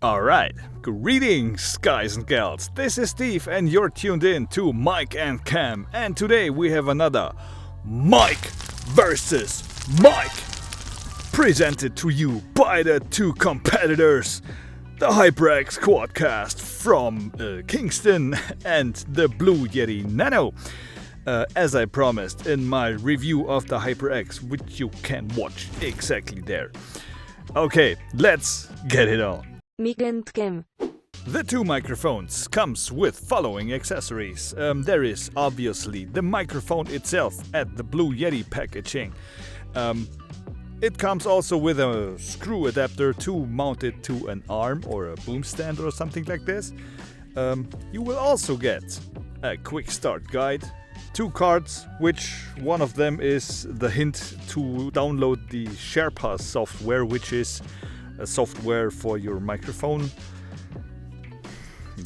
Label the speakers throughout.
Speaker 1: Alright, greetings guys and gals, this is Steve and you're tuned in to MicAndCam, and today we have another Mic versus Mic, presented to you by the two competitors, the HyperX Quadcast from Kingston and the Blue Yeti Nano. As I promised in my review of the HyperX, which you can watch exactly there. Okay, let's get it on.
Speaker 2: MicAndCam.
Speaker 1: The two microphones comes with following accessories. There is obviously the microphone itself at the Blue Yeti packaging. It comes also with a screw adapter to mount it to an arm or a boom stand or something like this. You will also get a quick start guide, 2 cards, which one of them is the hint to download the Sherpa software, which is a software for your microphone.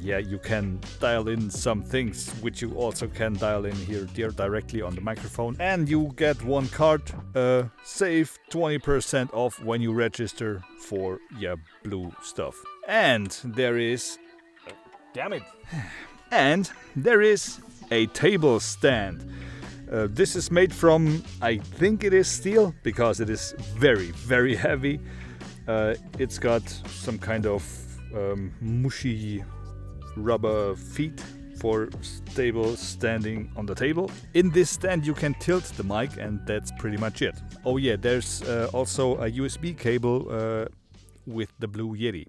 Speaker 1: Yeah, you can dial in some things which you also can dial in here directly on the microphone. And you get 1 card, save 20% off when you register for blue stuff. And there is and there is a table stand. This is made from, I think it is steel, because it is very, very heavy. It's got some kind of mushy rubber feet for stable standing on the table. In this stand you can tilt the mic, and that's pretty much it. Oh yeah, there's also a USB cable with the Blue Yeti.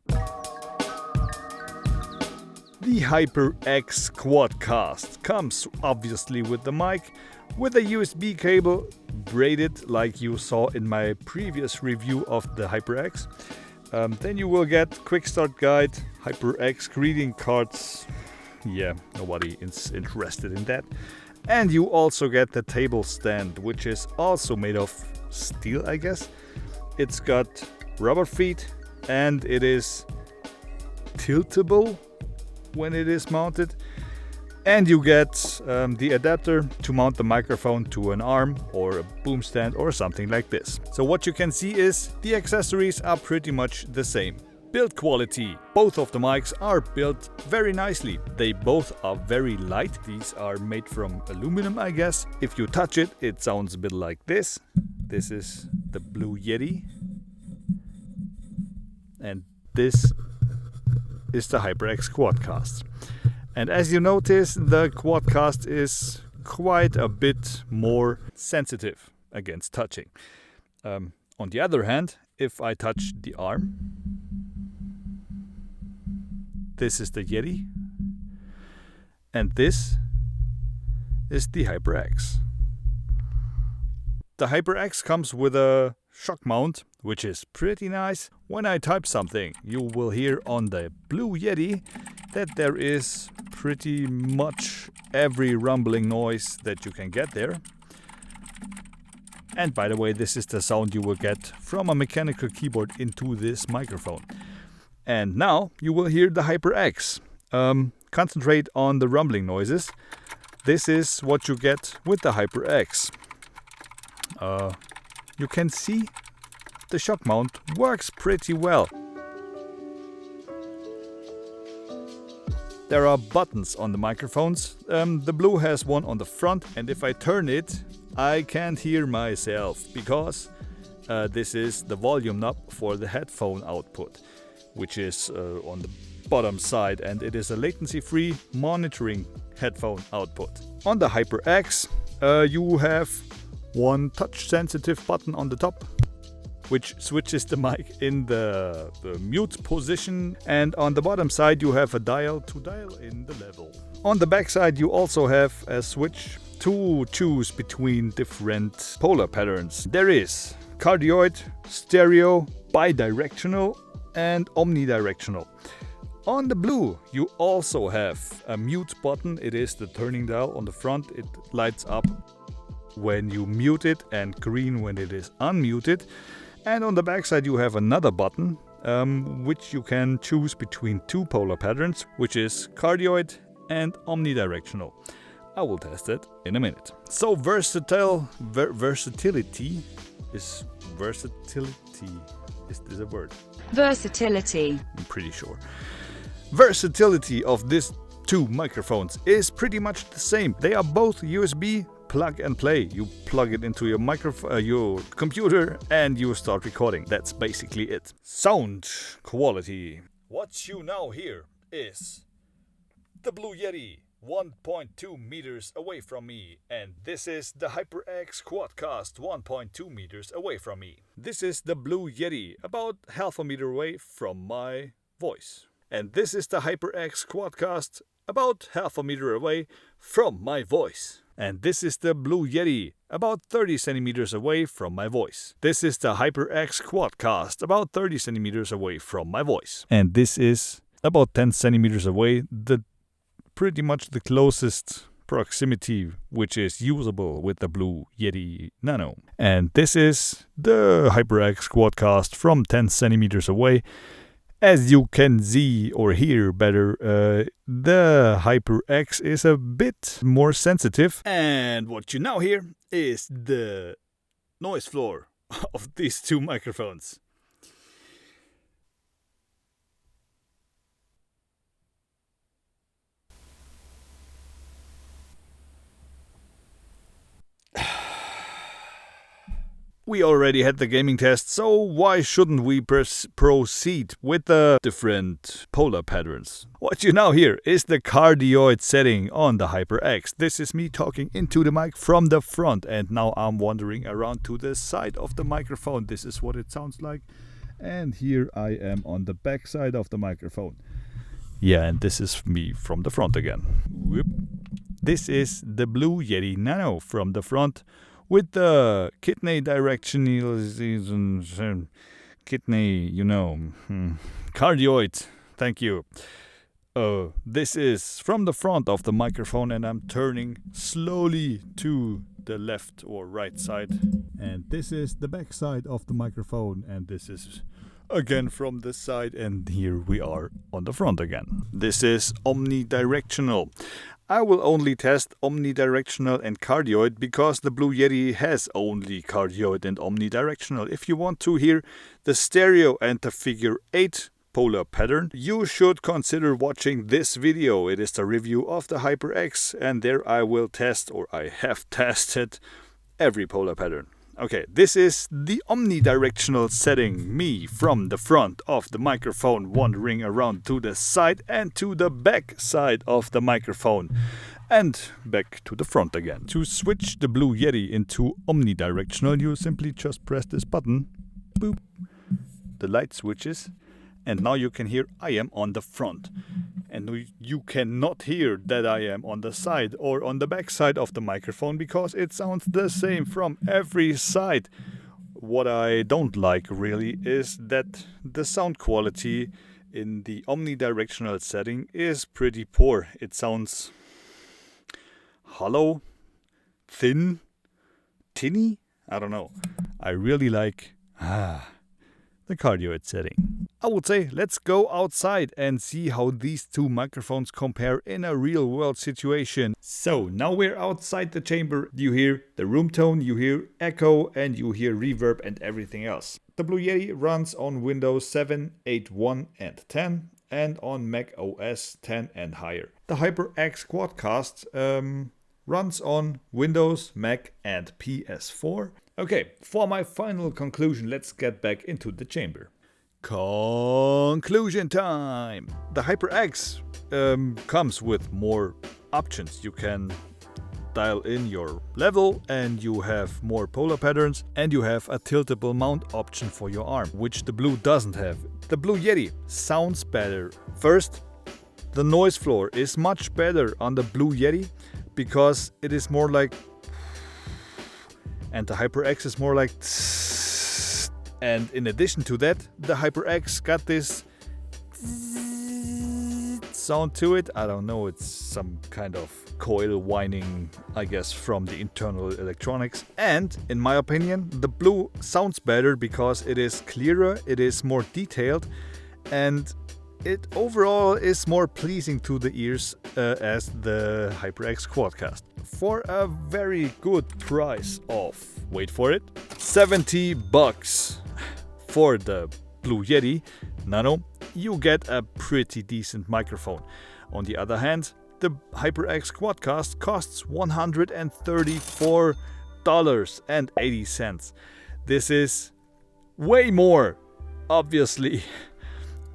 Speaker 1: The HyperX Quadcast comes obviously with the mic, with a USB cable braided like you saw in my previous review of the HyperX. Then you will get quick start guide, HyperX greeting cards. Yeah, nobody is interested in that. And you also get the table stand, which is also made of steel, I guess. It's got rubber feet and it is tiltable when it is mounted. And you get the adapter to mount the microphone to an arm or a boom stand or something like this. So what you can see is the accessories are pretty much the same. Build quality. Both of the mics are built very nicely. They both are very light. These are made from aluminum, I guess. If you touch it, it sounds a bit like this. This is the Blue Yeti. And this is the HyperX Quadcast. And as you notice, the Quadcast is quite a bit more sensitive against touching. On the other hand, if I touch the arm, this is the Yeti, and this is the HyperX. The HyperX comes with a shock mount, which is pretty nice. When I type something, you will hear on the Blue Yeti that there is pretty much every rumbling noise that you can get there. And by the way, this is the sound you will get from a mechanical keyboard into this microphone. And now you will hear the HyperX. Concentrate on the rumbling noises. This is what you get with the HyperX. You can see the shock mount works pretty well. There are buttons on the microphones. The Blue has one on the front, and if I turn it, I can't hear myself because this is the volume knob for the headphone output, which is on the bottom side, and it is a latency-free monitoring headphone output. On the HyperX, you have one touch-sensitive button on the top, which switches the mic in the mute position, and on the bottom side you have a dial to dial in the level. On the back side you also have a switch to choose between different polar patterns. There is cardioid, stereo, bidirectional and omnidirectional. On the Blue you also have a mute button. It is the turning dial on the front. It lights up when you mute it and green when it is unmuted. And on the back side you have another button which you can choose between 2 polar patterns, which is cardioid and omnidirectional. I will test it in a minute. So versatility is versatility. Is this a word?
Speaker 2: Versatility.
Speaker 1: I'm pretty sure. Versatility of these two microphones is pretty much the same. They are both USB plug and play. You plug it into your computer and you start recording. That's basically it. Sound quality. What you now hear is the Blue Yeti 1.2 meters away from me, and this is the HyperX Quadcast 1.2 meters away from me. This is the Blue Yeti about half a meter away from my voice. And this is the HyperX Quadcast about half a meter away from my voice. And this is the Blue Yeti about 30 centimeters away from my voice. This is the HyperX Quadcast about 30 centimeters away from my voice. And this is about 10 centimeters away, pretty much the closest proximity which is usable with the Blue Yeti Nano. And this is the HyperX Quadcast from 10 centimeters away. As you can see or hear better, the HyperX is a bit more sensitive. And what you now hear is the noise floor of these two microphones. We already had the gaming test, so why shouldn't we proceed with the different polar patterns? What you now hear is the cardioid setting on the HyperX. This is me talking into the mic from the front, and now I'm wandering around to the side of the microphone. This is what it sounds like. And here I am on the back side of the microphone. Yeah, and this is me from the front again. Whoop. This is the Blue Yeti Nano from the front, with the kidney directional, cardioid, thank you. This is from the front of the microphone, and I'm turning slowly to the left or right side. And this is the back side of the microphone, and this is again from this side, and here we are on the front again. This is omnidirectional. I will only test omnidirectional and cardioid because the Blue Yeti has only cardioid and omnidirectional. If you want to hear the stereo and the figure 8 polar pattern, you should consider watching this video. It is the review of the HyperX, and there I will test, or I have tested, every polar pattern. Okay, this is the omnidirectional setting, me from the front of the microphone wandering around to the side and to the back side of the microphone and back to the front again. To switch the Blue Yeti into omnidirectional, you simply just press this button, boop, the light switches, and now you can hear I am on the front. And you cannot hear that I am on the side or on the back side of the microphone because it sounds the same from every side. What I don't like really is that the sound quality in the omnidirectional setting is pretty poor. It sounds hollow, thin, tinny, I don't know. I really like the cardioid setting. I would say let's go outside and see how these two microphones compare in a real world situation. So now we're outside the chamber. You hear the room tone, you hear echo, and you hear reverb and everything else. The Blue Yeti runs on Windows 7, 8.1 and 10 and on Mac OS 10 and higher. The HyperX Quadcast runs on Windows, Mac and PS4. Okay, for my final conclusion, let's get back into the chamber. Conclusion time! The HyperX comes with more options. You can dial in your level and you have more polar patterns and you have a tiltable mount option for your arm, which the Blue doesn't have. The Blue Yeti sounds better. First, the noise floor is much better on the Blue Yeti because it is more like, and the HyperX is more like, and in addition to that, the HyperX got this sound to it. I don't know, it's some kind of coil whining, I guess, from the internal electronics. And in my opinion, the Blue sounds better because it is clearer, it is more detailed, and it overall is more pleasing to the ears as the HyperX Quadcast. For a very good price of, wait for it, $70. For the Blue Yeti Nano, you get a pretty decent microphone. On the other hand, the HyperX Quadcast costs $134.80. This is way more, obviously,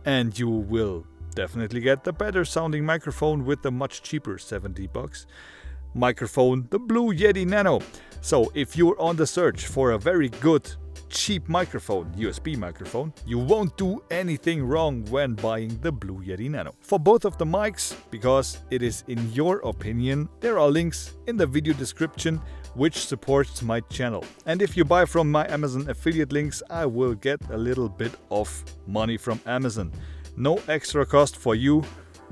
Speaker 1: and you will definitely get the better sounding microphone with the much cheaper $70 microphone, the Blue Yeti Nano. So if you're on the search for a very good cheap microphone, USB microphone, you won't do anything wrong when buying the Blue Yeti Nano. For both of the mics, because it is in your opinion, there are links in the video description which supports my channel. And if you buy from my Amazon affiliate links, I will get a little bit of money from Amazon. No extra cost for you,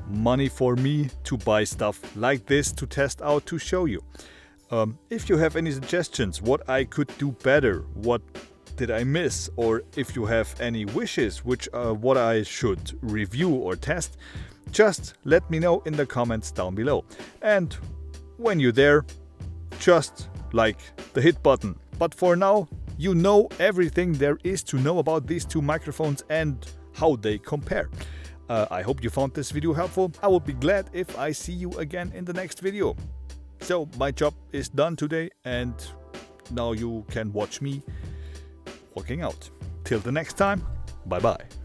Speaker 1: money for me to buy stuff like this to test out, to show you. If you have any suggestions what I could do better, what did I miss, or if you have any wishes which what I should review or test, just let me know in the comments down below. And when you're there, just like the hit button. But for now, you know everything there is to know about these two microphones and how they compare. I hope you found this video helpful. I will be glad if I see you again in the next video. So my job is done today, and now you can watch me working out. Till the next time, bye bye.